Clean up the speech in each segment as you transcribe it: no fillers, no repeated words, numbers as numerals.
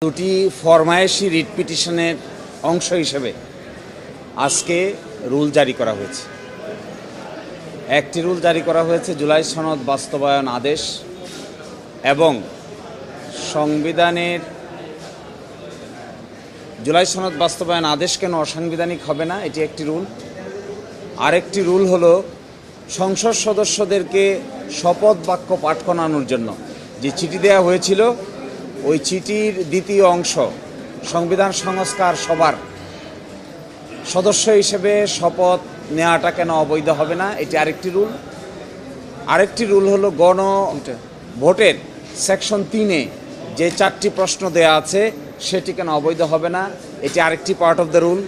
দুটি ফরমায়েশি রিট পিটিশনের অংশ হিসেবে আজকে রুল জারি করা হয়েছে। একটি রুল জারি করা হয়েছে জুলাই সনদ বাস্তবায়ন আদেশ এবং সংবিধানের জুলাই সনদ বাস্তবায়ন আদেশ কেন অসাংবিধানিক হবে না, এটি একটি রুল। আরেকটি রুল হলো সংসদ সদস্যদেরকে শপথ বাক্য পাঠ করানোর জন্য যে চিঠি দেওয়া হয়েছিল, ওই চিঠির দ্বিতীয় অংশ সংবিধান সংস্কার সভার সদস্য হিসেবে শপথ নেওয়াটা কেন অবৈধ হবে না, এটি আরেকটি রুল। আরেকটি রুল হলো গণ ভোটের সেকশন 3-এ যে 4টি প্রশ্ন দেয়া আছে সেটি কেন অবৈধ হবে না, এটি আরেকটি পার্ট অফ দ্য রুল।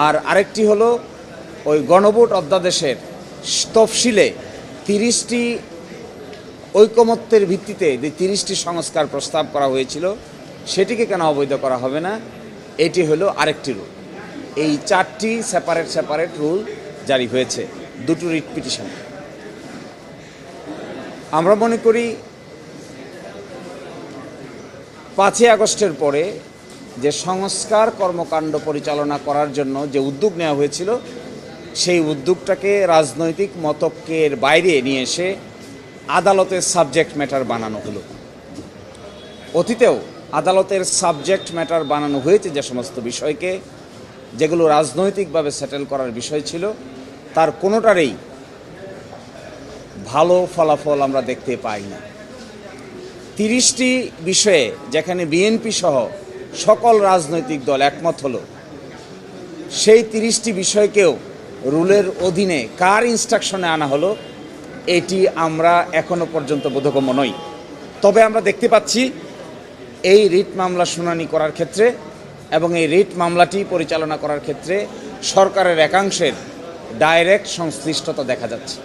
আর আরেকটি হলো ওই গণভোট অধ্যাদেশের তফসিলে 30টি ঐকমত্যের ভিত্তিতে যে 30টি সংস্কার প্রস্তাব করা হয়েছিল সেটিকে কেন অবৈধ করা হবে না, এটি হলো আরেকটি রুল। এই 4টি সেপারেট রুল জারি হয়েছে দুটো রিট পিটিশন। আমরা মনে করি 5ই আগস্টের পরে যে সংস্কার কর্মকাণ্ড পরিচালনা করার জন্য যে উদ্যোগ নেওয়া হয়েছিল, সেই উদ্যোগটাকে রাজনৈতিক মতকের বাইরে নিয়ে এসে আদালতের সাবজেক্ট ম্যাটার বানানো হলো। অতীতেও আদালতের সাবজেক্ট ম্যাটার বানানো হয়েছে যে সমস্ত বিষয়কে, যেগুলো রাজনৈতিকভাবে সেটেল করার বিষয় ছিল, তার কোনোটারই ভালো ফলাফল আমরা দেখতে পাই না। 30টি বিষয়ে যেখানে বিএনপি সহ সকল রাজনৈতিক দল একমত হলো, সেই 30টি বিষয়কেও রুলের অধীনে কার ইনস্ট্রাকশনে আনা হলো, এটি আমরা এখনো পর্যন্ত বোধগম্য নই। তবে আমরা দেখতে পাচ্ছি এই রিট মামলা শুনানি করার ক্ষেত্রে এবং এই রিট মামলাটি পরিচালনা করার ক্ষেত্রে সরকারের একাংশের ডাইরেক্ট সংশ্লিষ্টতা দেখা যাচ্ছে।